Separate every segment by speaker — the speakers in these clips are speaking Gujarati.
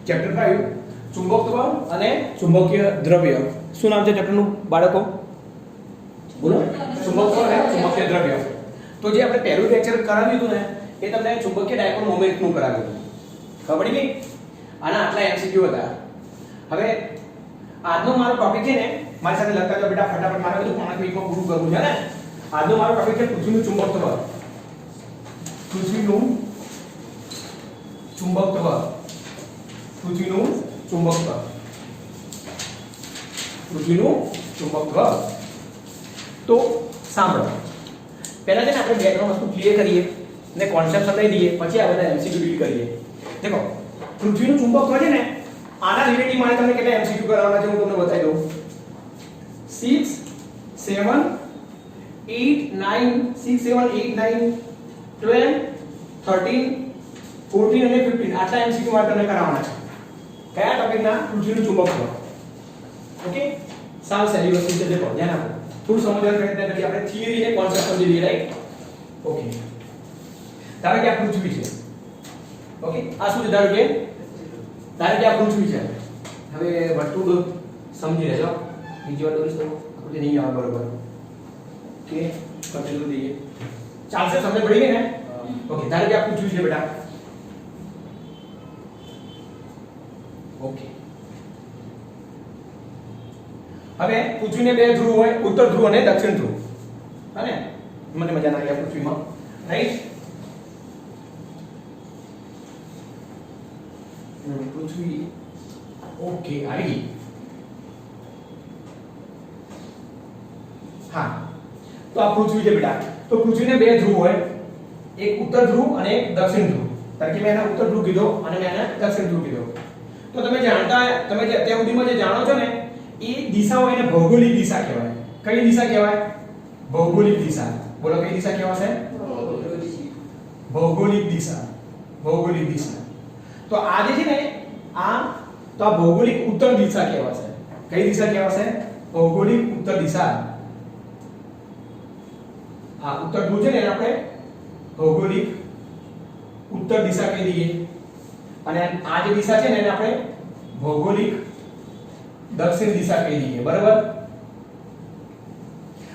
Speaker 1: ચેપ્ટર 5 ચુંબકત્વ અને ચુંબકીય દ્રવ્ય. શું નામ છે ચેપ્ટરનું બાળકો? બોલો. ચુંબકત્વ અને ચુંબકીય દ્રવ્ય. તો જે આપણે પહેલું લેક્ચર કરાવ્યું હતું ને એ તમને ચુંબકીય ડાયપોલ મોમેન્ટનું કરાવ્યું હતું. ખબર પડી ગઈ? આના આટલા MCQ હતા. હવે આજનો મારો ટોપિક છે ને, મારી સાથે લખતા જાઓ બેટા ફટાફટ, મારે બધું 5 મિનિટમાં પૂરું કરવું છે ને. આજનો મારો ટોપિક છે પૃથ્વીનું ચુંબકત્વ. પૃથ્વીનું ચુંબકત્વ. પૃથ્વીનું ચુંબકત્વ. પૃથ્વીનું ચુંબકત્વ. તો સાંભળો, પહેલા છે ને આપણે બે ત્રણ વસ્તુ ક્લિયર કરીએ ને કોન્સેપ્ટ સમજાવી દઈએ, પછી આ બધા MCQ ડીલ કરીએ. દેખો, પૃથ્વીનું ચુંબકત્વ છે ને, આના રિલેટિવ મારે તમને કેટલા MCQ કરવાના છે હું તમને બતાવી દઉં. 6 7 8 9 6 7 8 9 12 13 14 અને 15 આટલા MCQ મારે તમને કરાવવાના છે. કયા ટોપિકના? પૃથ્વીનું ચુંબકત્વ. ઓકે, સાવ સહેલી વસ્તુ છે. દેખો, ધ્યાન આપો, થોડું સમજવાનો પ્રયત્ન કરીએ. આપણે થિયરી અને કોન્સેપ્ટ સમજી લઈએ, રાઈટ? ઓકે, ધારો કે આ પૃથ્વી છે. ઓકે, આ શું છે? ધારો કે આ પૃથ્વી છે. હવે વર્તુળ સમજી લેજો. બીજી વાર દોરીશ તો આકૃતિ નહીં આવે બરોબર. ઓકે, કટેલું દઈએ, ચાલશે? સમજ પડી ગઈ ને? ઓકે, ધારો કે આ પૃથ્વી છે બેટા. ઓકે, હવે પૃથ્વીને બે ધ્રુવ હોય, ઉત્તર ધ્રુવ અને દક્ષિણ ધ્રુવ. હને? મને મજા ના આવી આ પૃથ્વીમાં, રાઈટ? પૃથ્વી ઓકે આવી ગઈ. હા, તો આ પૃથ્વી છે બેટા. તો પૃથ્વીને બે ધ્રુવ હોય, એક ઉત્તર ધ્રુવ અને એક દક્ષિણ ધ્રુવ. તરીકે મેં એને ઉત્તર ધ્રુવ કીધો અને મેં એને દક્ષિણ ધ્રુવ કીધો. તો તમે જાણતા, તમે જે અત્યાર સુધીમાં જે જાણો છો ને, એ દિશાઓ એને ભૌગોલિક દિશા કહેવાય. કઈ દિશા કહેવાય? ભૌગોલિક દિશા. બોલો, કઈ દિશા કહેવાશે? ભૌગોલિક દિશા. ભૌગોલિક દિશા. તો આ જે છે ને, આ તો આ ભૌગોલિક ઉત્તર દિશા કહેવાશે. કઈ દિશા કહેવાશે? ભૌગોલિક ઉત્તર દિશા. આ ઉત્તર ધ્રુવ છે ને એને આપણે ભૌગોલિક ઉત્તર દિશા કહી દઈએ, અને આ જે દિશા છે ને એને આપણે ભૌગોલિક દક્ષિણ દિશા કહી દઈએ, બરાબર?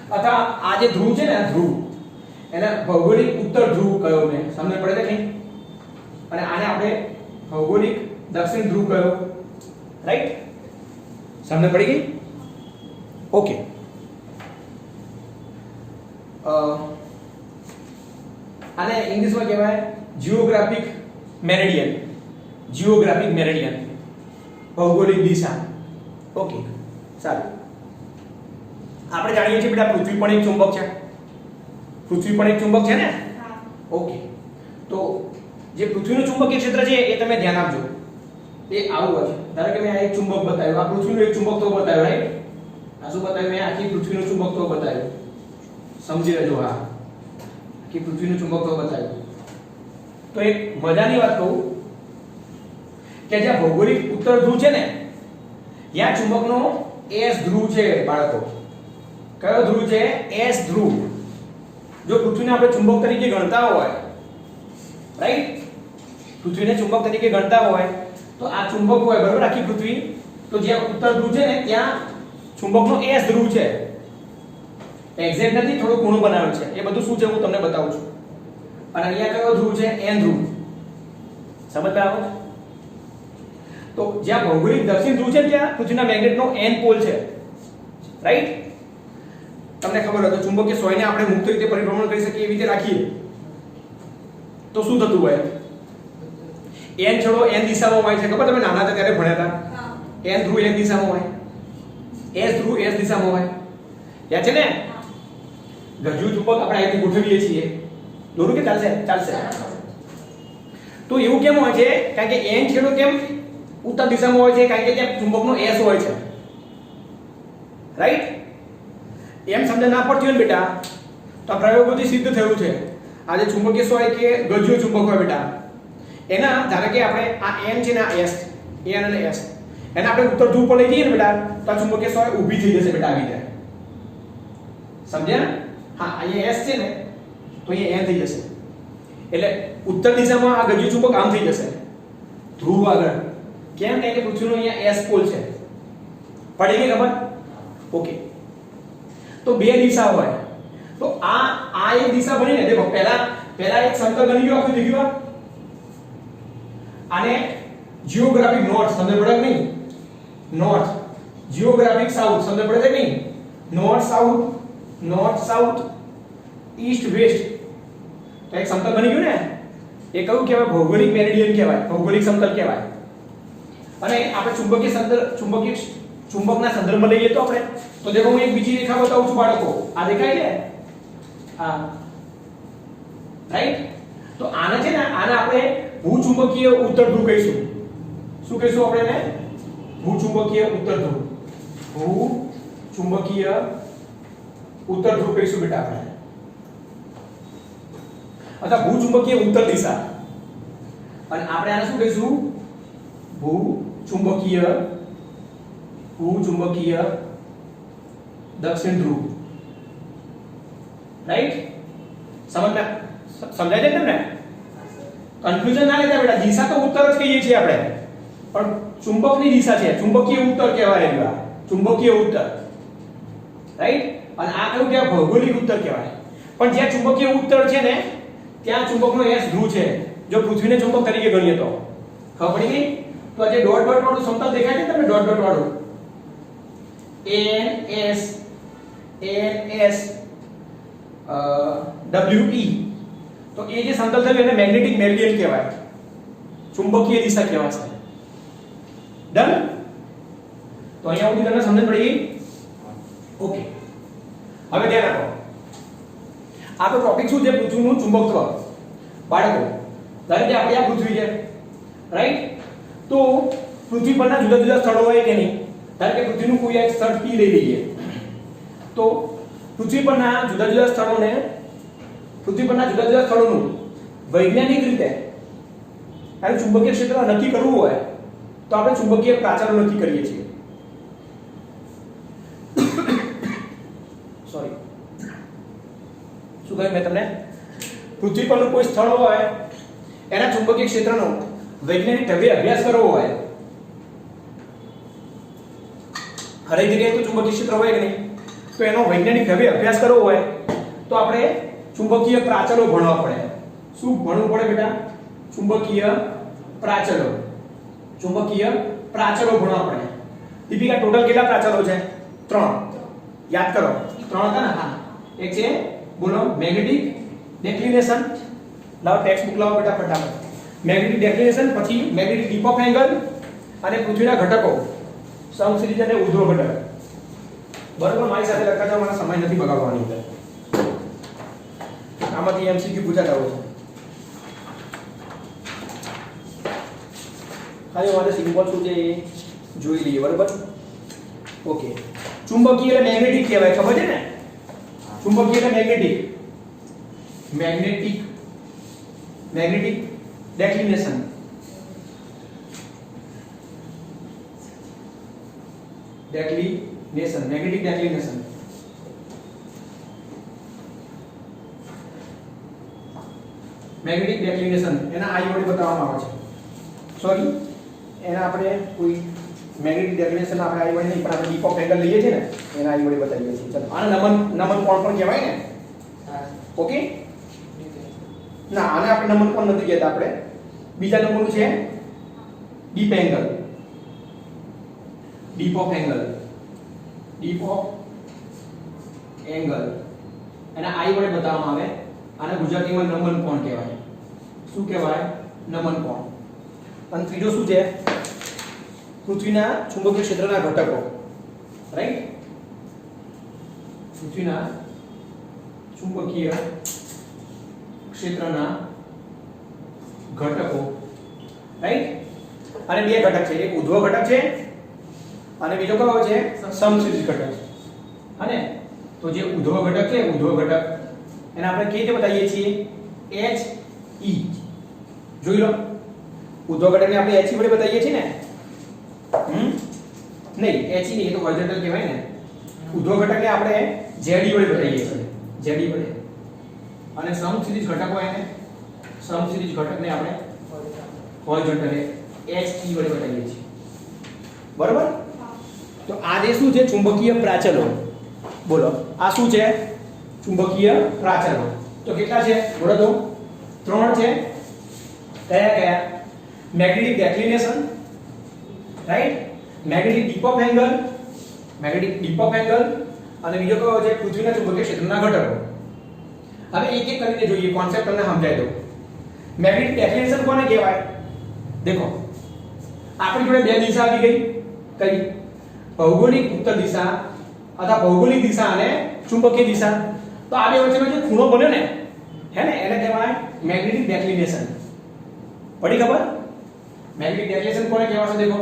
Speaker 1: અથવા આ જે ધ્રુવ છે ને, આ ધ્રુવ, એને ભૌગોલિક ઉત્તર ધ્રુવ કયો મેં, સમજ પડે છે નહીં? અને આને આપણે ભૌગોલિક દક્ષિણ ધ્રુવ કયો, રાઈટ? સમજ પડી ગઈ? ઓકે. આને ઇંગ્લિશમાં કહેવાય જીઓગ્રાફિક મેરિડિયન. જીઓગ્રાફિક મેરિડિયન, ભૌગોલિક દિશા. ઓકે, સારું. આપણે જાણીએ છીએ બેટા પૃથ્વી પણ એક ચુંબક છે. પૃથ્વી પણ એક ચુંબક છે ને? ઓકે, તો જે પૃથ્વીનું ચુંબકીય ક્ષેત્ર છે એ તમે ધ્યાન આપજો. એ આવું હોય છે. ધારો કે મેં આ એક ચુંબક બતાવ્યું, આ પૃથ્વીનું એક ચુંબકત્વ બતાવ્યું, રાઈટ? આ શું બતાવ્યું? મેં આખી પૃથ્વીનું ચુંબકત્વ બતાવ્યું. સમજી લેજો. આ કે પૃથ્વીનું ચુંબકત્વ બતાવ્યું. તો એક મજાની વાત કહું કે જ્યાં ભૌગોલિક ઉત્તર ધ્રુવ છે ને, ત્યાં ચુંબકનો S ધ્રુવ છે બાળકો. કયો ધ્રુવ છે? S ધ્રુવ. જો પૃથ્વીને આપણે ચુંબક તરીકે ગણતા હોય, રાઈટ? પૃથ્વીને ચુંબક તરીકે ગણતા હોય તો આ ચુંબક હોય, બરાબર? આખી પૃથ્વી. તો જ્યાં ઉત્તર ધ્રુવ છે ને ત્યાં ચુંબકનો S ધ્રુવ છે. એક્ઝેક્ટ નથી, થોડું ખૂણું બનાવેલ છે. એ બધું શું છે હું તમને બતાવું છું. અને અહીંયા કયો ધ્રુવ છે? N ધ્રુવ. સમજ આવે? તો જ્યાં ભૌગોલિક દક્ષિણ ધ્રુવ છે ત્યાં પૃથ્વીના મેગ્નેટનો N પોલ છે, રાઈટ? તમને ખબર હોય તો ચુંબકીય સોયને આપણે મુક્ત રીતે પરિભ્રમણ કરી શકીએ એવી રીતે રાખીએ તો શું થતું હોય? N છેડો N દિશામાં હોય છે. ખબર? તમે નાના હતા ત્યારે ભણ્યા હતા. N ધ્રુવ N દિશામાં હોય, S ધ્રુવ S દિશામાં હોય. યાદ છે ને? ગજ્યું ચુંબક આપણે આ રીતે ગોઠવીએ છીએ. દોરું કે ચાલશે? ચાલશે. તો એવું કેમ હોય છે? કારણ કે N છેડો કેમ ઉત્તર દિશામાં હોય છે? કારણ કે ત્યાં ચુંબકનો S હોય છે, રાઈટ? એમ સમજ ના પડતી હોય ને બેટા, તો આ પ્રયોગોથી સિદ્ધ થયું છે. આ જે ચુંબકીય સોય કે ગજ્યું ચુંબક હોય બેટા, એના ધારો કે આપણે આ N છે ને, આ S, N અને S, એને આપણે ઉત્તર ધ્રુવ પર લઈ જઈએ ને બેટા, તો આ ચુંબકીય સોય ઊભી થઈ જશે બેટા, આવી જાય. સમજ્યા? હા, અહીંયા S છે ને તો અહીંયા N થઈ જશે. એટલે ઉત્તર દિશામાં આ ગજ્યું ચુંબક આમ થઈ જશે, ધ્રુવ આગળ, કેમ કે પૃથ્વીનો અહીંયા S પોલ છે. પડી ગઈ ખબર? ઓકે. તો બે દિશા હોય તો આ એક દિશા બની ને. દેખો પહેલા એક સમતલ બની ગયો આખું દેખ્યું. આને જીઓગ્રાફિક નોર્થ સમજ પડે કે નહીં? નોર્થ જીઓગ્રાફિક સાઉથ સમજ પડે કે નહીં? North south east west. તો એક સમતલ બની ગયું ને. એ કયું કહેવાય? ભૌગોલિક મેરિડિયન કહેવાય, ભૌગોલિક સમતલ કહેવાય. અને આપણે ચુંબકના સંદર્ભમાં લઈએ તો આપણે તો દેખો હું એક બીજી રેખા બતાવું છું બાળકો. આ દેખાય છે? આ રાઈટ. તો આને છે ને આને આપણે ભૂચુંબકીય ઉત્તર ધ્રુવ કહીશું. શું કહીશું આપણે એને? ભૂચુંબકીય ઉત્તર ધ્રુવ. ભૂચુંબકીય ઉત્તર ધ્રુવ કહીશું બેટા આપણે. અથવા ભૂચુંબકીય ઉત્તર દિશા. અને આપણે આને શું કહીશું? ભૂચુંબકીય દક્ષિણ ધ્રુવ. રાઈટ? સમજાય છે તમને? કન્ફ્યુઝન ના લેતા બેટા. દિશા તો ઉત્તર જ કહીએ છીએ આપણે, પણ ચુંબકની દિશા છે. ચુંબકીય ઉત્તર કહેવાય એવા. ચુંબકીય ઉત્તર. રાઈટ? અને આ કયું કહેવાય? ભૌગોલિક ઉત્તર કહેવાય. પણ જ્યાં ચુંબકીય ઉત્તર છે ને ત્યાં ચુંબકનો S ધ્રુવ છે. જો પૃથ્વીને ચુંબક તરીકે ગણીએ તો. ખબર પડી ગઈ? તો આ જે ડોટ ડોટ વાળું સમતલ દેખાય છે તમને? ડોટ ડોટ વાળું NS WE. તો એ જે સમતલ થયું એને મેગ્નેટિક મેરિડિયન કહેવાય. ચુંબકીય દિશા કહેવાય છે. ડન? તો અહીંયા સુધી તમને સમજ પડી ગઈ? ઓકે. હવે ધ્યાન આપો. આ તો ટોપિક શું છે? પૃથ્વીનું ચુંબકત્વ. બાળકો ધારો કે આપણે આ પૃથ્વી છે, રાઈટ? તો પૃથ્વી પરના જુદા જુદા સ્થળો હોય કે નહીં? ધારો કે પૃથ્વીનું કોઈ એક સ્થળ P લઈ લઈએ. તો પૃથ્વી પરના જુદા જુદા સ્થળોનું વૈજ્ઞાનિક રીતે આ ચુંબકીય ક્ષેત્ર નક્કી કરવું હોય તો આપણે ચુંબકીય પ્રાચલો નક્કી કરીએ છીએ. સોરી, શું કહ્યું મેં તમને? પૃથ્વી પરનું કોઈ સ્થળ હોય એના ચુંબકીય ક્ષેત્રનો વૈજ્ઞાનિક ઢબે અભ્યાસ કરવો હોય. હરેક જગ્યાએ તો ચુંબકીય ક્ષેત્ર હોય કે નહીં? તો એનો વૈજ્ઞાનિક ઢબે અભ્યાસ કરવો હોય તો આપણે ચુંબકીય પ્રાચલો ભણવા પડે. શું ભણવું પડે બેટા? ચુંબકીય પ્રાચલો ભણવા પડે. દીપિકા ટોટલ કેટલા પ્રાચલો છે? 3. યાદ કરો. 3 હતા ને? હા. એક છે બોલો મેગ્નેટિક ડેક્લિનેશન. લાવો ટેક્સ્ટ બુક લાવો બેટા ફટાફટ. મેગ્નેટિક ડેક્લિનેશન, પછી મેગ્નેટિક ડીપ ઓફ એંગલ અને પૃથ્વીના ઘટકો સમસિરીજ અને ઉધ્વ ઘટક. બરોબર? મારી સાથે લખતા જાઓ, મને સમય નથી બગાડવાની અંદર. આમાંથી MCQ પૂછાતા હોય છે. ખાલી મારે સિમ્બોલ શું છે એ જોઈ લઈએ. બરોબર? ઓકે. ચુંબકીય એટલે મેગ્નેટિક કહેવાય. ખબર છે ને? ચુંબકીય એટલે મેગ્નેટિક ડેક્લિનેશન. મેગ્નેટિક ડેક્લિનેશન. મેગ્નેટિક ડેક્લિનેશન એના આઈ વડે બતાવવામાં આવે છે. સોરી, એના આપણે કોઈ મેગ્નેટિક ડેક્લિનેશન આપણે આઈ વડે નહીં, પણ આપણે ડીપ ઓફ એંગલ લઈએ છીએ ને એના આઈ વડે બતાવીએ છીએ. ચલો, આને નમન કોણ પણ કહેવાય ને? ઓકે. ના, આને આપણે નમન કોણ નથી કહેતા. આપણે બીજા નંબરનું છે deep angle. Deep of angle એના આઈ વડે બતાવવામાં આવે. આને ગુજરાતીમાં નમન કોણ કહેવાય. શું કહેવાય? નમન કોણ. અને ત્રીજો શું છે? પૃથ્વીના ચુંબકીય ક્ષેત્રના ઘટકો. રાઈટ? પૃથ્વીના ચુંબકીય ક્ષેત્રના ઘટકો. રાઈટ? અને બે ઘટક છે. એક ઉધ્વ ઘટક છે અને બીજો કયો છે? સમસિરીજ ઘટક. અને તો જે ઉધ્વ ઘટક છે, ઉધ્વ ઘટક એને આપણે કેવી રીતે બતાવીએ છીએ? HE. જોઈ લો. ઉધ્વ ઘટકને આપણે HE વડે બતાવીએ છીએ ને? નહીં, HE નહીં, એ તો હોરિઝોન્ટલ કહેવાય ને. ઉધ્વ ઘટકને આપણે ZE વડે બતાવીએ છીએ. ZE વડે. અને સમસિરીજ ઘટક હોય ને, સમસિરીજ ઘટકને આપણે હોરિઝોન્ટલ HE વડે બતાવીએ છીએ. બરોબર? તો આ જે શું છે ચુંબકીય પ્રાચલો, બોલો આ શું છે ચુંબકીય પ્રાચલો. તો કેટલા છે બોલો તો? 3 છે. કયા કયા? Magnetic declination, right, magnetic dip of angle, magnetic dip of angle, અને બીજો કયો છે પૃથ્વીના ચુંબકીય ક્ષેત્રના ઘટકો. હવે એક એક કરીને જોઈએ, કોન્સેપ્ટ તમને સમજાવી દઉં. મેગ્નેટિક ડેક્લિનેશન કોને કહેવાય? દેખો આપણી જોડે બે દિશા આવી ગઈ. કઈ? ભૌગોલિક ઉત્તર દિશા અથવા ભૌગોલિક દિશા અને ચુંબકીય દિશા. તો આ બે વચ્ચેનો જે ખૂણો બને ને, હે ને, એને કહેવાય મેગ્નેટિક ડેક્લિનેશન. પડી ખબર? મેગ્નેટિક ડેક્લિનેશન કોને કહેવાય છે? દેખો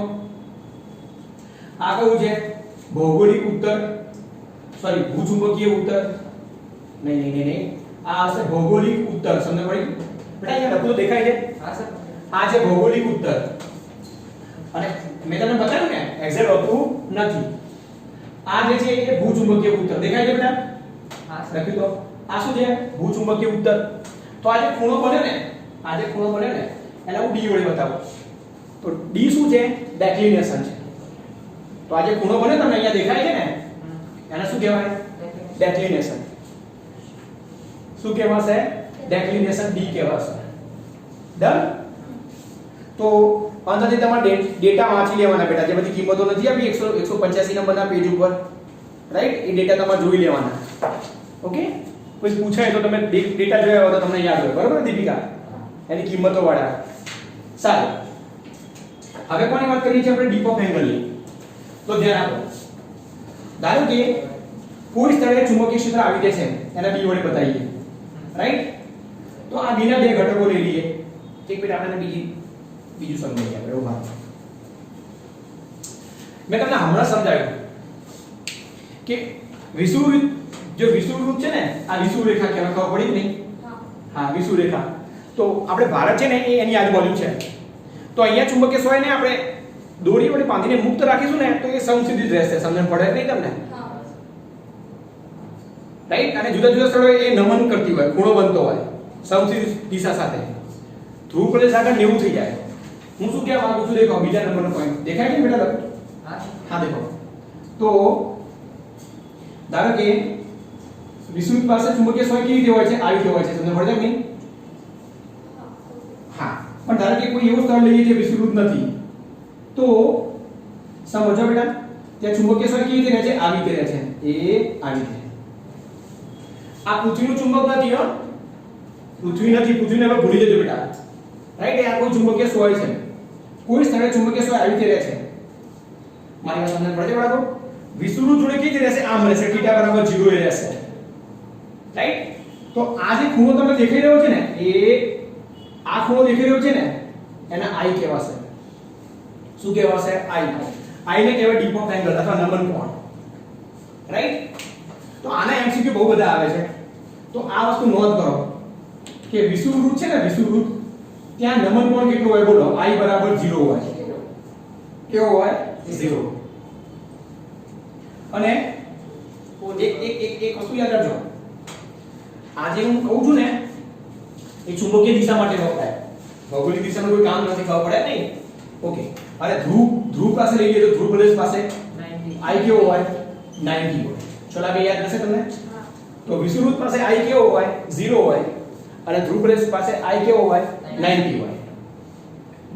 Speaker 1: આ કયું છે? ભૌગોલિક ઉત્તર, સોરી ભૂચુંબકીય ઉત્તર. નહીં, આ હશે ભૌગોલિક ઉત્તર. સમજ પડી? બેટા અહીંયા લખું તો દેખાય છે? હા સર. આ છે ભૌગોલિક ઉત્તર, અને મેં તમને બતાવ્યું ને એક્ઝેક્ટ હોતું નથી. આ જે છે એ ભૂચુંબકીય ઉત્તર. દેખાય છે બેટા? હા સર. લખ્યું તો આ શું છે? ભૂચુંબકીય ઉત્તર. તો આ જે ખૂણો બને ને, આ જે ખૂણો બને ને એને હું ડી વડે બતાવું. તો ડી શું છે? ડેક્લિનેશન છે. તો આ જે ખૂણો બને તમને અહીંયા દેખાય છે ને, એને શું કહેવાય? ડેક્લિનેશન. શું કહેવાશે? ડેક્લિનેશન ડી કહેવાશે. ડન? તો અંતથી તમારે ડેટા વાંચી લેવાના બેટા. જે બધી કિંમતો નથી આપી 185 નંબરના પેજ ઉપર, રાઈટ, એ ડેટા તમારે જોઈ લેવાના. ઓકે? કોઈ પૂછાય તો તમે ડેટા જોયા હોય તો તમને યાદ હોય. બરોબર દીપિકા? એની કિંમતો વાળા. સારું. હવે કોની વાત કરીએ છીએ આપણે? ડીપ ઓફ એંગલની. તો ધ્યાન આપો. ધારો કે કોઈ સ્થળે ચુંબકીય ક્ષેત્ર આવી જાય છે, એને બી વડે બતાવીએ, રાઈટ? તો આ બી ના બે ઘટકો લઈ લઈએ. એક મિનિટ આપણે બીજું સમજાવીએ આપણે. ઉભા. મેં તમને હમણાં સમજાવ્યું કે વિષુવવૃત્ત, જો વિષુવવૃત્ત છે ને, આ વિષુવરેખા કહેવાય. ખબર પડી નહીં? હા, વિષુવરેખા. તો આપણે ભારત છે ને એ એની આજુબાજુ છે. તો અહીંયા ચુંબકીય સોય ને આપણે દોરી વડે બાંધીને મુક્ત રાખીશું ને તો એ સમસીધી રહેશે. સમજણ પડે નહીં તમને? રાઈટ? અને જુદા જુદા સ્થળોએ એ નમન કરતી હોય, ખૂણો બનતો હોય સમસીધી દિશા સાથે. ધ્રુવ પ્રદેશ આગળ 90 થઈ જાય. હું શું કહેવા માંગુ છું? દેખો બીજા નંબરનો પોઈન્ટ દેખાય છે બેટા? હા દેખો. તો ધારો કે વિષુવવૃત્ત પાસે ચુંબકીય સોય કેવી રીતે હોય છે? આવી રીતે હોય છે. તમને પડે નહીં? હા. પણ ધારો કે કોઈ એવું સ્થળ લઈએ જે વિષુવવૃત્ત નથી, તો સમજો બેટા, ત્યાં ચુંબકીય સોય કેવી રીતે રહે છે? આવી રીતે રહે છે. એ આવી રીતે. આ પૃથ્વીનું ચુંબક નથી, હો, પૃથ્વી નથી. પૃથ્વીને હવે ભૂલી જજો બેટા, રાઈટ? આ કોઈ ચુંબકીય સોય છે. કોઈ સ્થળે ચુંબકીય સોય આવી રીતે રહે છે. મારી વાત સમજણ પડે બરાબર? વિષુવવૃત્ત જોડે કેવી રીતે રહેશે? આમ રહેશે. θ બરાબર 0 એ રહેશે, રાઈટ? તો આ જે ખૂણો તમને દેખાઈ રહ્યો છે ને, એ આ ખૂણો દેખાઈ રહ્યો છે ને, એને આઈ કહેવાશે. શું કહેવાશે? આઈ. આઈ ને કહેવાય ડીપ ઓફ એંગલ અથવા નમન કોણ, રાઈટ? તો આના એમસીક્યુ બહુ બધા આવે છે. તો આ વસ્તુ નોંધ કરો કે વિષુવવૃત્ત છે ને, વિષુવવૃત્ત ત્યાં નમન કોણ કેટલું હોય? બોલો. I બરાબર 0 હોય. કેવો હોય? 0. અને એક વસ્તુ યાદ રાખજો, આ જે હું કહું છું ને એ ચુંબકીય દિશા માટે વપરાય. ભૌગોલિક દિશાનું કોઈ કામ નથી. ખબર પડે નહીં? ઓકે. અને ધ્રુવ પાસે લઈ લઈએ તો ધ્રુવ પ્રદેશ પાસે 90 I કેવો હોય? 90 હોય. ચલો આ બે યાદ રહેશે તમને? તો વિષુવવૃત્ત પાસે I કેવો હોય? 0 હોય. અને ધ્રુવ પ્રદેશ પાસે I કેવો હોય? 90 હોય.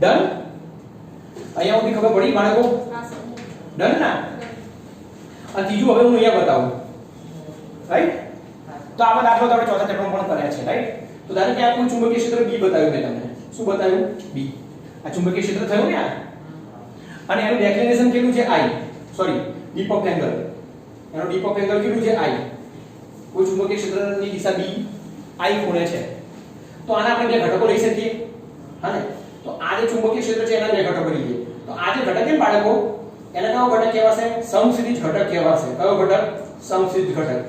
Speaker 1: ડન? અહીંયા સુધી ખબર પડી બાળકો? ડન ના? અને ત્રીજું હવે હું અહીંયા બતાવું, રાઈટ? તો આમાં દાખલો તો આપણે ચોથા ચેપ્ટરમાં પણ કર્યા છે, રાઈટ? તો ધારો કે આ કોઈ ચુંબકીય ક્ષેત્ર B બતાવ્યું મેં તમને. શું બતાવ્યું? B. આ ચુંબકીય ક્ષેત્ર થયું ને આ, અને એનું ડેક્લિનેશન કેટલું છે? I. Sorry, deep of angle. એનો ડીપ ઓફ એંગલ કેટલું છે? I. કોઈ ચુંબકીય ક્ષેત્રની દિશા B I ખૂણે છે. તો આના આપણે બે ઘટકો લઈ શકીએ, હા ને? તો આ જે ચુંબકીય ક્ષેત્ર છે એના બે ઘટકો લઈએ. તો આ જે ઘટક છે બાળકો, એને કયો ઘટક કહેવાશે? સમસ્થિતિજ ઘટક કહેવાશે. કયો ઘટક? સમસ્થિતિજ ઘટક.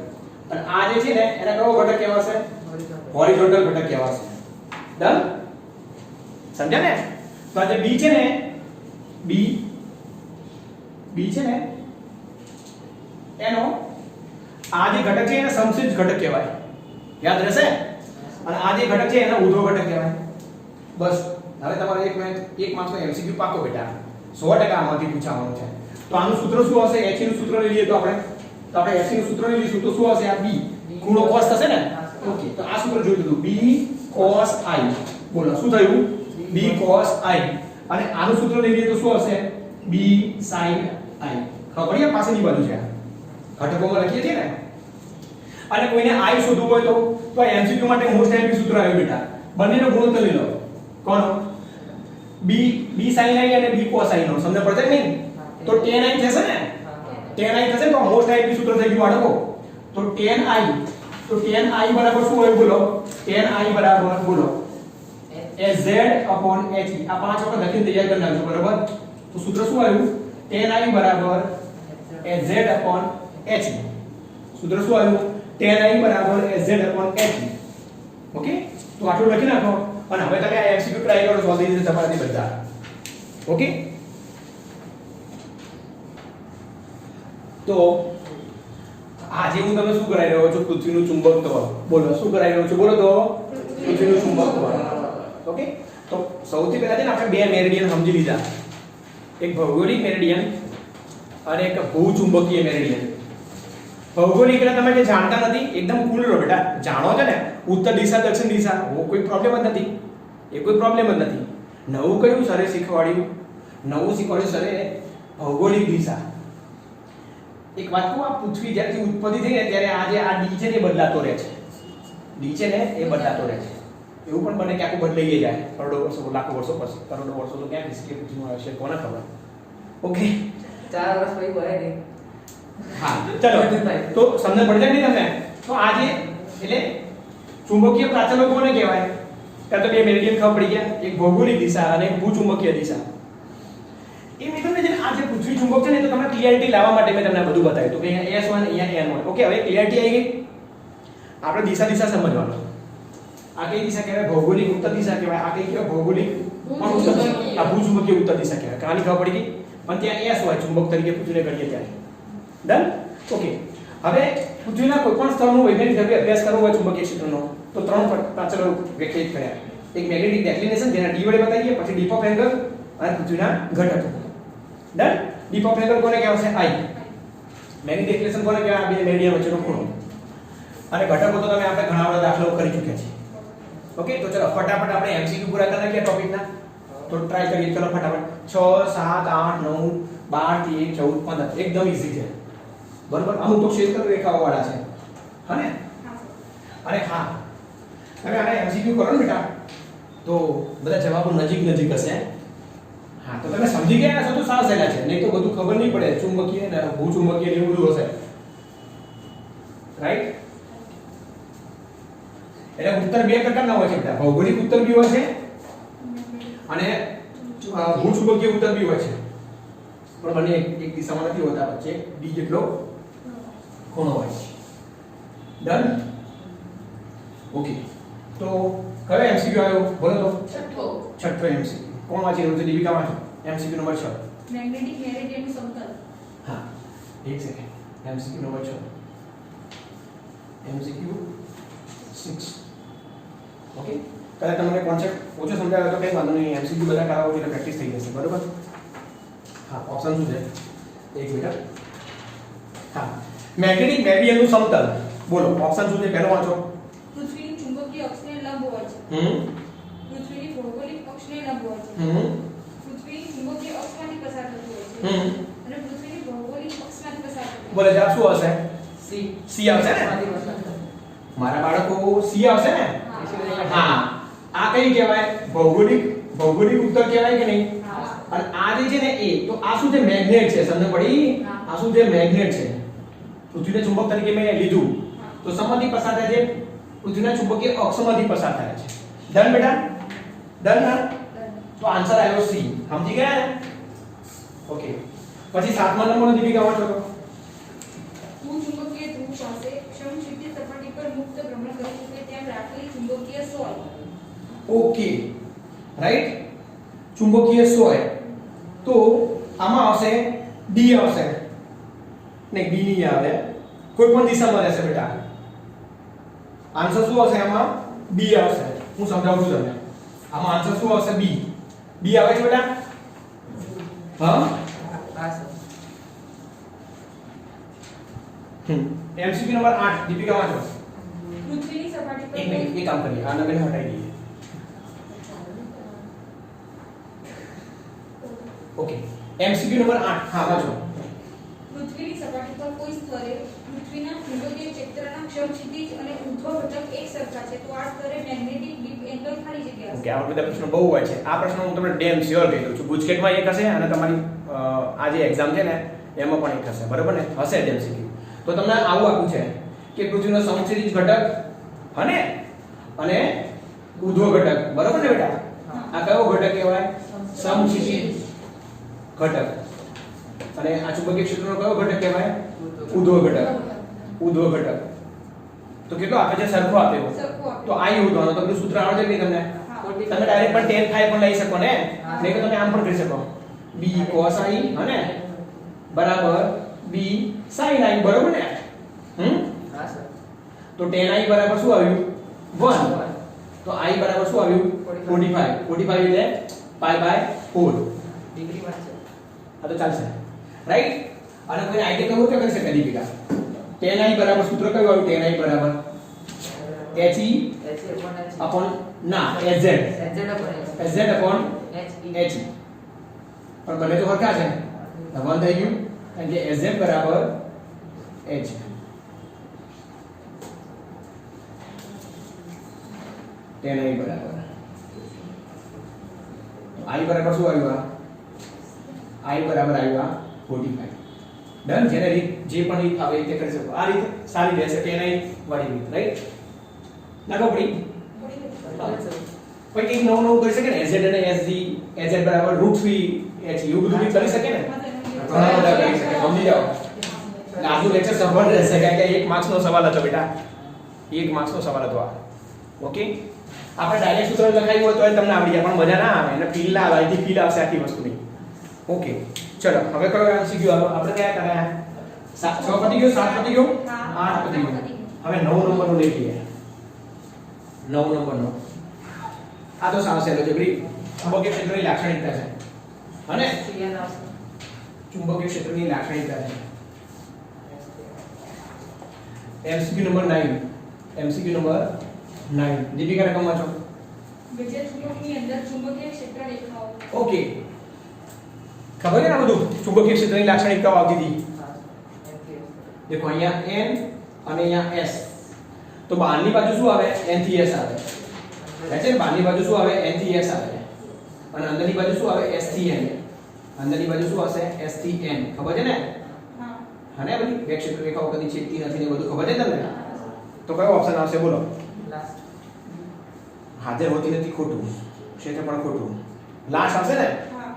Speaker 1: અને આ જે છે ને એને કયો ઘટક કહેવાશે? હોરિઝોન્ટલ ઘટક કહેવાશે. ડન? સમજ્યા ને? તો આ જે B છે ને, B છે ને, એનો આ જે ઘટક છે એને સમસ્થિતિજ ઘટક કહેવાય. યાદ રહેશે? અને આ જે ઘટક છે એને ઊર્ધ્વ ઘટક કહેવાય. બસ. હવે તમારે એક માર્ક્સનો MCQ પાકો બેટા. 100% આમાંથી પૂછાવાનું છે. તો આનું સૂત્ર શું હશે? H નું સૂત્ર લઈ લઈએ તો આપણે H નું સૂત્ર લઈ લઈશું તો શું હશે? આ B ખૂણો cos થશે ને? ઓકે, તો આ સૂત્ર જોઈતું હતું B cos I. બોલો શું થયું? B cos I. અને આનું સૂત્ર લઈ લઈએ તો શું હશે? B sin I. ખબર પડી? આ પાછળની બાજુ છે, ઘટકોમાં લખીએ છીએ ને. અને કોઈને I શોધવું હોય તો MCQ માટે મોસ્ટ આઈએમપી સૂત્ર આવ્યું બેટા. બંનેનો ગુણોત્તર લઈ લો. કોણ? B sin I અને B cos I નો. સમજ પડશે કે નહીં? તો tan I થશે ને? tan I થશે તો મોસ્ટ આઈએમપી સૂત્ર થઈ ગયું બાળકો. તો tan I બરાબર શું હોય બોલો? tan I બરાબર બોલો Z upon H. આ પાંચ વખત લખીને તૈયાર કરી નાખજો બરાબર. તો સૂત્ર શું આવ્યું? tan I બરાબર Z upon H. સૂત્ર શું આવ્યું? tan I બરાબર Z upon H. ઓકે, તો આટલું લખી નાખો અને હવે તમે આ MCQ ટ્રાય કરો સોલ્વ થઈ જશે તમારાથી બધા. ઓકે, તો આજે હું તમને શું કરાવી રહ્યો છું? પૃથ્વીનું ચુંબકત્વ. બોલો શું કરાવી રહ્યો છું? બોલો તો પૃથ્વીનું ચુંબકત્વ. ઓકે, તો સૌથી પહેલા છે ને આપણે બે મેરિડિયન સમજી લીધા, એક ભૌગોલિક મેરિડિયન અને એક ભૂચુંબકીય મેરિડિયન. ભૌગોલિક એટલે તમે જે જાણતા નથી એકદમ કુલ રહો બેટા, જાણો છો ને ઉત્તર દિશા દક્ષિણ દિશા, કોઈ પ્રોબ્લેમ જ નથી, એ કોઈ પ્રોબ્લેમ જ નથી. નવું કયું સરે શીખવાડ્યું? નવું શીખવાડ્યું સરે ભૌગોલિક દિશા. એક વાત કહું, આ પૃથ્વી જ્યારથી ઉત્પત્તિ થઈ ને ત્યારે આજે આ ડી છે ને એ બદલાતો રહે છે. ડી છે ને એ બદલાતો રહે છે. એવું પણ બને કે આખું બદલાઈ જાય કરોડો વર્ષો, લાખો વર્ષો પછી. કરોડો વર્ષો તો ક્યાં હિસ્ટ્રી પૃથ્વીનું હશે કોને ખબર. ઓકે, 4 વર્ષ પછી ભરાય નહીં. હા ચલો, તો સમજ પડી જાય નહીં તમને? તો આજે એટલે ચુંબકીય પ્રાચલો કોને કહેવાય? ત્યાં તો બે મેરિડિયન ખબર પડી ગયા, એક ભૌગોલિક દિશા અને એક ભૂચુંબકીય દિશા. એ મેં તમને જે આ જે પૃથ્વી ચુંબક છે ને તો તમને ક્લિયરિટી લાવવા માટે મેં તમને બધું બતાવ્યું તો કે અહીંયા S1 અહીંયા N1. ઓકે, હવે ક્લિયરિટી આવી ગઈ. આપણે દિશા સમજવાનું. આ કઈ દિશા કહેવાય? ભૌગોલિક ઉત્તર દિશા કહેવાય. આ કઈ કહેવાય? ભૌગોલિક આ ભૂચુંબકીય ઉત્તર દિશા કહેવાય. કહાની ખબર પડી ગઈ. પણ ત્યાં S હોય ચુંબક તરીકે પૃથ્વીને ગણીએ ત્યારે. ડન? ઓકે, હવે પૃથ્વીના કોઈ પણ સ્થળનો વૈજ્ઞાનિક ઢબે અભ્યાસ કરવો હોય ચુંબકીય ક્ષેત્રનો તો ત્રણ પ્રાચલો વ્યાખ્યાયિત કર્યા. એક મેગ્નેટિક ડેક્લિનેશન જેના D વડે બતાવીએ, પછી ડીપ ઓફ એંગલ અને પૃથ્વીના ઘટકો. ડન? ડીપ ઓફ એંગલ કોને કહેવાય છે? I. મેગ્નેટિક ડેક્લિનેશન કોને કહેવાય? બે મેરિડિયન વચ્ચેનો ખૂણો. અને ઘટકો તો તમે આપણે ઘણા બધા દાખલાઓ કરી ચૂક્યા છે. ઓકે, તો ચલો ફટાફટ આપણે MCQ પૂરા કરી નાખીએ ટોપિકના. તો ટ્રાય કરીએ. ચલો ફટાફટ 6 7 8 9 12 13 14 15 એકદમ ઈઝી છે બરોબર. અમુક તો ક્ષેત્ર રેખાઓ વાળા છે હા ને? અને હા, તમે આને MCQ કરો ને બેટા તો બધા જવાબો નજીક હશે. હા, તો તમે સમજી ગયા હશો તો સાવ સહેલા છે, નહીં તો બધું ખબર નહીં પડે. ચુંબકીય ને ભૂચુંબકીય ને એવું બધું હશે. રાઈટ? એટલે ઉત્તર બે પ્રકારના હોય છે બેટા, ભૌગોલિક ઉત્તર બી હોય છે અને ભૂચુંબકીય ઉત્તર બી હોય છે. પણ બંને એક દિશામાં નથી હોતા, વચ્ચે d જેટલો ખૂણો હોય છે. ડન? ઓકે, તો કયો MCQ આવ્યો બોલો તો? છઠ્ઠો MCQ. કોણ વાંચી રહ્યું છે? દીપિકા વાંચો. MCQ number 6.
Speaker 2: મેગ્નેટિક મેરિડિયનનું સમતલ.
Speaker 1: હા, એક second. MCQ number 6. MCQ 6. Okay, કદાચ તમને કોન્સેપ્ટ ઓછો સમજાયો તો કંઈ વાંધો નહીં, MCQ બધા કરાવો એટલે પ્રેક્ટિસ થઈ જશે બરોબર. હા, ઓપ્શન શું છે? એક મિનિટ. હા, મેગ્નેટિક મેરિડિયનનું સમતલ. બોલો ઓપ્શન શું છે? પહેલો વાંચો.
Speaker 2: પૃથ્વીની ચુંબકીય અક્ષને લંબ હોય છે. પૃથ્વીની ભૌગોલિક અક્ષને લંબ હોય છે. પૃથ્વીની ચુંબકીય અક્ષમાંથી પસાર થતું હોય છે. અને પૃથ્વીની ભૌગોલિક અક્ષમાંથી પસાર થતું.
Speaker 1: બોલે જવાબ શું હશે? C આવશે ને? મારા બાળકો C આવશે ને? હા, આ કઈ કહેવાય? ભૌગોલિક ઉત્તર કહેવાય કે નહીં? અને આ જે છે ને એ તો આ શું છે? મેગ્નેટ છે. સમજ પડી? આ શું છે? મેગ્નેટ છે. પૃથ્વીને ચુંબક તરીકે મેં લીધું તો સમમાંથી પસાર થાય છે, પૃથ્વીના ચુંબકીય અક્ષમાંથી પસાર થાય છે. ડન બેટા? ડન ના? તો આન્સર આવ્યો C. સમજી ગયા ને? ઓકે, પછી 7મા નંબરનો દીપિકા વાંચો તો.
Speaker 2: ભૂચુંબકીય ધ્રુવ પાસે સમક્ષિતિજ સપાટી પર મુક્ત ભ્રમણ કરી શકે તેમ રાખેલી ચુંબકીય સોય.
Speaker 1: Okay, right? ચુંબકીય સોય તો આમાં આવશે D આવશે ને, B નહીં આવે, કોઈ પણ દિશામાં રહેશે બેટા. આન્સર શું આવશે? આમાં B આવશે. હું સમજાવું છું તમને. આમાં આન્સર શું આવશે? B આવે છે બેટા? હા
Speaker 3: આ સર
Speaker 1: એમસીક્યુ નંબર 8 દીપિકા વાંચો
Speaker 2: પૃથ્વીની સપાટી પર
Speaker 1: એક મિનિટ એક કામ કરીએ આ નંબર હટાવી દઈએ ઓકે એમસીક્યુ નંબર 8 હા વાંચો
Speaker 2: પૃથ્વીની સપાટી પર કોઈ સ્તરે પૃથ્વીના ચુંબકીય ક્ષેત્રના ક્ષમક્ષિતિજ અને ઉદ્ભવ ઘટક એક સરખા છે તો આ સ્તરે મેગ્નેટિક ડીપ એંગલ ખાલી જગ્યા
Speaker 1: ઓકે આ બધા પ્રશ્નો બહુ હોય છે આ પ્રશ્નો હું તમને ડેમ શ્યોર કહી દઉં છું ગુજકેટમાં એક હશે અને તમારી આ જે એક્ઝામ છે ને એમાં પણ એક હશે બરાબર ને હશે જ એમસીક્યુ તો તમને આવું આપ્યું છે કે પૃથ્વીનો સમક્ષિતિજ ઘટક હને અને ઉદ્ભવ ઘટક બરાબર ને બેટા આ કયો ઘટક કહેવાય સમક્ષિતિજ ઘટક અને આ ચુંબકીય ક્ષેત્રનો કયો ઘટક કહેવાય ઉદ્ભવ ઘટક ઉદ્ભવ ઘટક તો કેટલો આપે છે સરખો આપ્યો
Speaker 2: સરખો આપ્યો.
Speaker 1: તો આ ઉદ્ભવનો તો પેલું સૂત્ર આવડે કે નહીં તમને
Speaker 2: હા.
Speaker 1: તમે ડાયરેક્ટ પણ tan phi પણ લઈ શકો ને નહીં તો તમે આમ પણ કરી શકો b cos i હને બરાબર b sin i બરાબર ને
Speaker 3: હા સર
Speaker 1: તો tan i બરાબર શું આવ્યું 1 તો i બરાબર શું આવ્યું 45 45 એટલે pi by 4
Speaker 3: ડિગ્રી માં છે
Speaker 1: આ તો ચાલશે રાઈટ અને કોઈને આઈડિયા કરવો કે કરી શકે દીપિકા tan i બરાબર સૂત્ર કયું આવ્યું tan i બરાબર he
Speaker 3: H upon h
Speaker 1: upon ના hz
Speaker 3: z upon
Speaker 1: hz upon
Speaker 3: h
Speaker 1: h પણ બને તો હરખા છે ભગવાન થઈ ગયું કારણ કે hz બરાબર h tan i બરાબર i બરાબર શું આવ્યું આ i બરાબર આવ્યું આ 45 ડન જેને રીત જે પણ રીત આવે એ રીતે કરી શકો આ રીત સારી રહેશે tan i વાળી રીત રાઈટ નાખો પડી કોઈ એક નવું નવું કરી શકે ને hz અને hz hz બરાબર √3 h એવું બધું બી કરી શકે ને ઘણા બધા કરી શકે સમજી જાઓ આજનું લેક્ચર સફળ રહેશે કારણ કે 1 માર્ક્સ નો સવાલ હતો બેટા 1 માર્ક્સ નો સવાલ હતો આ ઓકે આપણે ડાયરેક્ટ સૂત્ર લખાયું હોય તો તમને આવડી જાય પણ મજા ના આવે અને ફીલ ના આવે અહીંથી ફીલ આવશે આખી વસ્તુની ઓકે ચલો હવે કયો એમસીક્યુ આવો આપણે કયા કર્યા 6 પતી ગયો 7 પતી ગયો 8 પતી ગયો હવે 9 નંબરનો લઈ લઈએ 9 નંબરનો આ તો સાવ સહેલો છે ભાઈ ચુંબકીય ક્ષેત્રની લાક્ષણિકતા છે અને
Speaker 3: cn આવશે
Speaker 1: ચુંબકીય ક્ષેત્રની લાક્ષણિકતા છે MCQ number 9 MCQ number 9 Deepika રકમ વાંચો
Speaker 2: વિદ્યુતચુંબકની અંદર ચુંબકીય ક્ષેત્ર રેખાઓ
Speaker 1: ઓકે ખબર છે ને આ બધું ચુંબકીય ક્ષેત્રની લાક્ષણિકતાઓ આવતી હતી દેખો અહીંયા n અને અહીંયા s તો બહારની બાજુ શું આવે n થી s આવે એટલે બહારની બાજુ શું આવે n થી s આવે અને અંદરની બાજુ શું આવે s થી n અંદરની બાજુ શું હશે s થી n ખબર છે ને
Speaker 2: હા
Speaker 1: હા ને બધી બે ક્ષેત્ર રેખાઓ કદી છેદતી નથી ને બધું ખબર છે તમને તો કયો ઓપ્શન આવશે બોલો
Speaker 3: લાસ્ટ
Speaker 1: હાજર હોતી નથી ખોટું ક્ષેત્રફળ ખોટું લાસ્ટ આવશે ને
Speaker 2: હા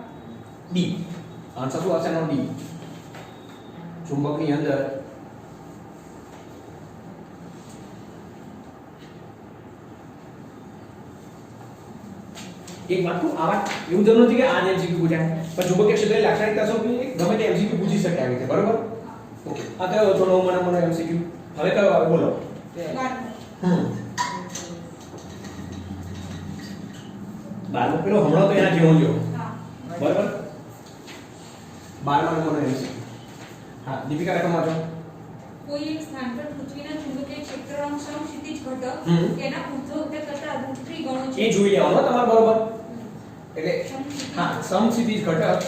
Speaker 1: d આન્સર શું આવશે નો d ચુંબકની અંદર એક વાત તો આવા એવું જરૂર નથી કે આ એમસીક્યુ પૂછાય પણ ચુંબકીય ક્ષેત્રની લાક્ષણિકતા શું ગમે તે એમસીક્યુ પૂછી શકે આવી રીતે બરોબર ઓકે આ કયો હતો નવો મને એમસીક્યુ હવે કયો આવે બોલો 12 પેલો હમણાં તો એના જેવો જો
Speaker 2: હા
Speaker 1: બરોબર 12 નંબરનો એમસીક્યુ હા દીપિકા રકમ વાંચો
Speaker 2: કોઈ એક સ્થાન પર પૃથ્વીના ચુંબકીય ક્ષેત્રનો સમક્ષિતિજ ઘટક
Speaker 1: હમ.
Speaker 2: તેના ઉદ્ભવ ઘટક કરતા √3 ગણો છે
Speaker 1: એ જોઈ લેવાનો તમારે બરોબર એટલે હા સમક્ષિતિજ ઘટક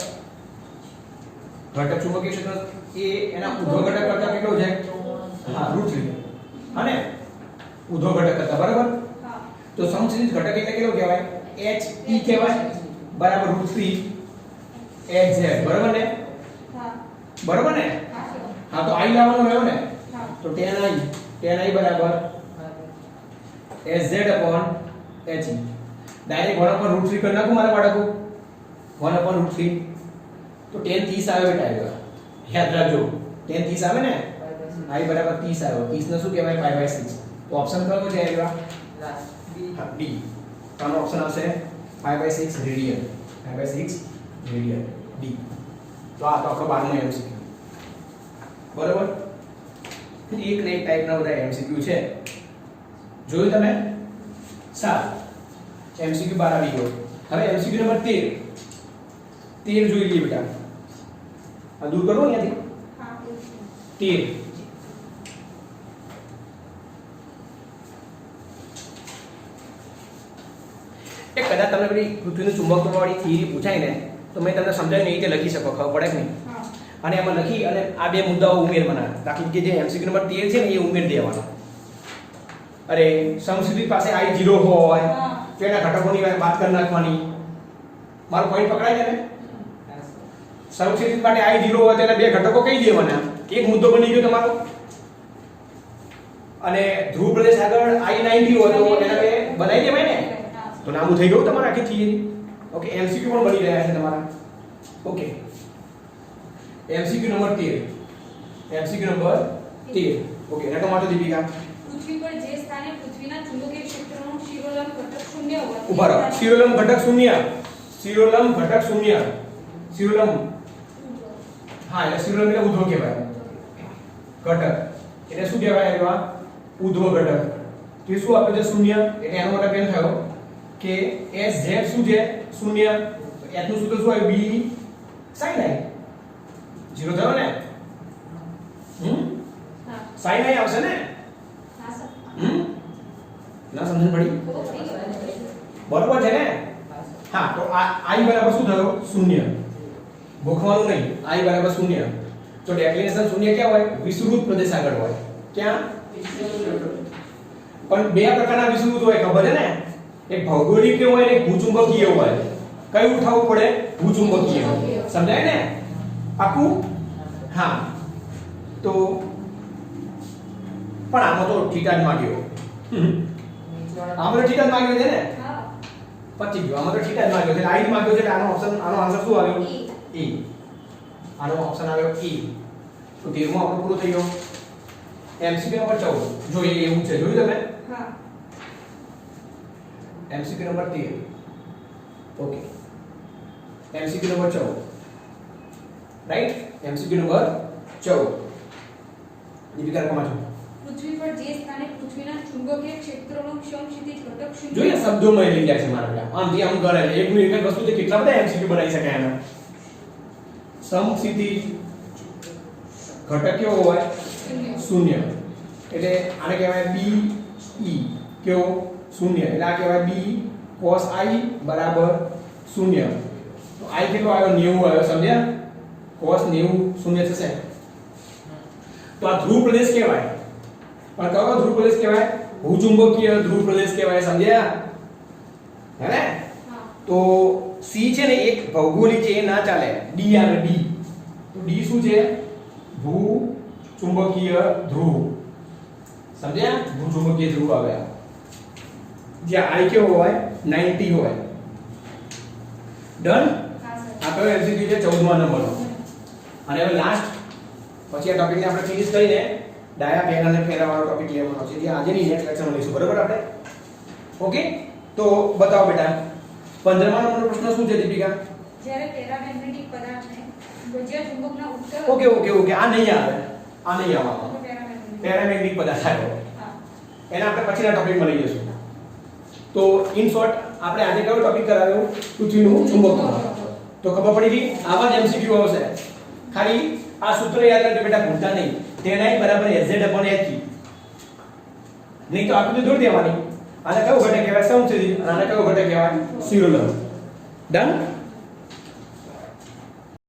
Speaker 1: ચુંબકીય ક્ષેત્ર એ એના ઉદ્ભવ ઘટક કરતા કેટલો છે હા √3 અને ઉદ્ભવ ઘટક કરતા બરાબર
Speaker 2: હા
Speaker 1: તો સમક્ષિતિજ ઘટક એટલે કેટલો કહેવાય h e કહેવાય બરાબર √3 hz બરાબર ને
Speaker 2: હા
Speaker 1: બરાબર ને
Speaker 2: હા સર.
Speaker 1: હા તો i લાવવાનો રહ્યો ને
Speaker 2: હા
Speaker 1: તો tan i બરાબર hz upon he direct 1 upon √3 કરી નાખું મારા બાળકો 1 upon √3 તો tan 30 આવે બેટા આવ્યો યાદ રાખજો tan 30 આવે ને i બરાબર 30 આવ્યો 30 ને શું કહેવાય pi by 6 તો ઓપ્શન કયો છે આવ્યો
Speaker 3: લાસ્ટ બી
Speaker 1: હા d આનો ઓપ્શન આવશે pi by 6 radian pi by 6 radian d તો આ તો આપણો 12 નો એમસીક્યુ બરાબર એક ને એક ટાઈપના બધા એમસીક્યુ છે જોયું તમે સારું એમસીક્યુ 12 આવી ગયો હવે એમસીક્યુ નંબર 13 13 જોઈ લઈએ બેટા. આ દૂર કરો અહીંયાથી.
Speaker 2: હા
Speaker 1: 13 એક કદાચ તમને પેલી પૃથ્વીનું ચુંબકત્વવાળી થિયરી પૂછાય ને તો મેં તમને સમજાવીને એ રીતે લખી શકો, ખબર પડે કે નહીં.
Speaker 2: હા
Speaker 1: અને એમાં લખી અને આ બે મુદ્દાઓ ઉમેરવાના. દાખલા કે જે MCQ નંબર 13 છે ને એ ઉમેરી દેવાના. અરે સમસ્થિતિ પાસે I 0 હોય
Speaker 2: હા
Speaker 1: તો એના ઘટકોની વાત કરી નાખવાની. મારો પોઈન્ટ પકડાય છે ને? સમસ્થિતિ માટે I 0 હોય તો એના બે ઘટકો કહી દેવાના. એક મુદ્દો બની ગયો તમારો. અને ધ્રુવ પ્રદેશ આગળ I 90 હોય તો એના બે બનાવી દેવાય ને. તો નામું થઈ ગયું તમારા આખી થિયરી. ઓકે, MCQ પણ બની રહ્યા છે તમારા. Okay, MCQ number 13. MCQ number 13. Okay, રેટો માટે દીપિકા.
Speaker 2: પૃથ્વી પર જે સ્થાને પૃથ્વીના ચુંબકીય ક્ષેત્રનો શિરોલંબ ઘટક શૂન્ય હોય
Speaker 1: ઉભા રહો. શિરોલંબ ઘટક શૂન્ય. શિરોલંબ ઘટક શૂન્ય. શિરોલંબ, હા, એટલે શિરોલંબ એટલે ઉધ્વ કહેવાય. ઘટક એટલે શું કહેવાય? એવા ઉધ્વ ઘટક. તો એ શું આપ્યું છે? શૂન્ય. એટલે એનો મતલબ એમ થયો કે SZ શું છે? શૂન્ય. તો H નું સૂત્ર શું આવ્યું? B sin I. 0 થયો ને?
Speaker 2: હા
Speaker 1: sin I આવશે ને?
Speaker 2: હા સર
Speaker 1: ના સમજણ પડી? બરોબર છે ને? હા, તો આ I બરાબર શું થયો? શૂન્ય. ગોખવાનું નહીં. I બરાબર શૂન્ય. તો ડેફિનેશન શૂન્ય ક્યાં હોય? વિષુવૃત્ત પ્રદેશ આગળ હોય. ક્યાં? પણ બે પ્રકારના વિષુવૃત્ત હોય, ખબર છે ને? એક ભૌગોલિક હોય અને એક ભૂચુંબકીય હોય. કયું ઉઠાવવું પડે? ભૂચુંબકીય. સમજાય ને? પાકું? હા. તો પણ આમાં તો થીટા જ માંગ્યો. આમાં તો થીટા જ માંગ્યો છે ને?
Speaker 2: હા
Speaker 1: પચી ગયો. આમાં તો થીટા જ માંગ્યો છે. I જ માંગ્યો છે એટલે આનો ઓપ્શન, આનો આન્સર શું આવ્યો? E. આનો ઓપ્શન આવ્યો E. તો 13 માં આપણો પૂરો થઈ ગયો. MCQ નંબર 14 જોઈએ એવું છે. જોયું તમે?
Speaker 2: હા
Speaker 1: MCQ number 13. Okay, MCQ number 14. Right? MCQ number 14. દીપિકા રકમા છો.
Speaker 2: પૃથ્વી પર જે સ્થાને પૃથ્વીના ચુંબકીય ક્ષેત્રનો સમક્ષિતિજ ઘટક શૂન્ય
Speaker 1: જોઈએ શબ્દોમાં લઈ જાય છે મારા બેટા. આમથી આમ કરે છે. એક મિનિટ એક વસ્તુ છે, કેટલા બધા MCQ બનાવી શકાય એના. સમક્ષિતિજ ઘટક કેવો હોય?
Speaker 2: શૂન્ય
Speaker 1: શૂન્ય. એટલે આને કહેવાય BE. કેવો? શૂન્ય. એટલે આ કહેવાય B cos I બરાબર શૂન્ય. તો I કેટલો આવ્યો? 90 આવ્યો. સમજ્યા? cos 90 શૂન્ય થશે. તો આ ધ્રુવ પ્રદેશ કહેવાય. પણ કયો ધ્રુવ પ્રદેશ કહેવાય? ભૂચુંબકીય ધ્રુવ પ્રદેશ કહેવાય. સમજ્યા? હે ને?
Speaker 2: હા
Speaker 1: તો C છે ને એક ભૌગોલિક છે, એ ના ચાલે. D આવે D. તો D શું છે? ભૂચુંબકીય ધ્રુવ. સમજ્યા? ભૂચુંબકીય ધ્રુવ આવે. જ્યાં I કેવો હોય? 90 હોય. ડન?
Speaker 2: હા સર
Speaker 1: આ કયો MCQ છે? 14મા નંબરનો. અને હવે લાસ્ટ, પછી આ ટોપિકને આપણે ફિનિશ કરીને ડાયા પેન અને ફેરાવાળો ટોપિક લેવાનો છે. જે આજે ની નેક્સ્ટ લેક્ચરમાં લઈશું. બરાબર આપણે? ઓકે, તો બતાવો બેટા 15મા નંબરનો પ્રશ્ન શું છે દીપિકા?
Speaker 2: જ્યારે પેરામેગ્નેટિક પદાર્થને ગોજીયા ચુંબકના ઉત્તર
Speaker 1: ઓકે ઓકે ઓકે, આ નહીં આવે. આ નહીં આવવાનો.
Speaker 2: પેરામેગ્નેટિક
Speaker 1: પેરામેગ્નેટિક પદાર્થ આવ્યો.
Speaker 2: હા
Speaker 1: એના આપણે પછીના ટોપિકમાં લઈ જઈશું. તો ઇન શોર્ટ આપણે આજે કયો ટોપિક કરાવ્યો? પૃથ્વીનું ચુંબકત્વ. તો ખબર પડી ગઈ? આવા જ MCQ આવશે. ખાલી આ સૂત્ર યાદ રાખજો બેટા, ભૂલતા નહીં. tan I બરાબર SZ upon HE. નહીં તો આકૃતિ દોરી દેવાની. આને કયો ઘટક કહેવાય? સમસ્થિતિ. અને આને કયો ઘટક કહેવાય? શિરોલંબ. ડન?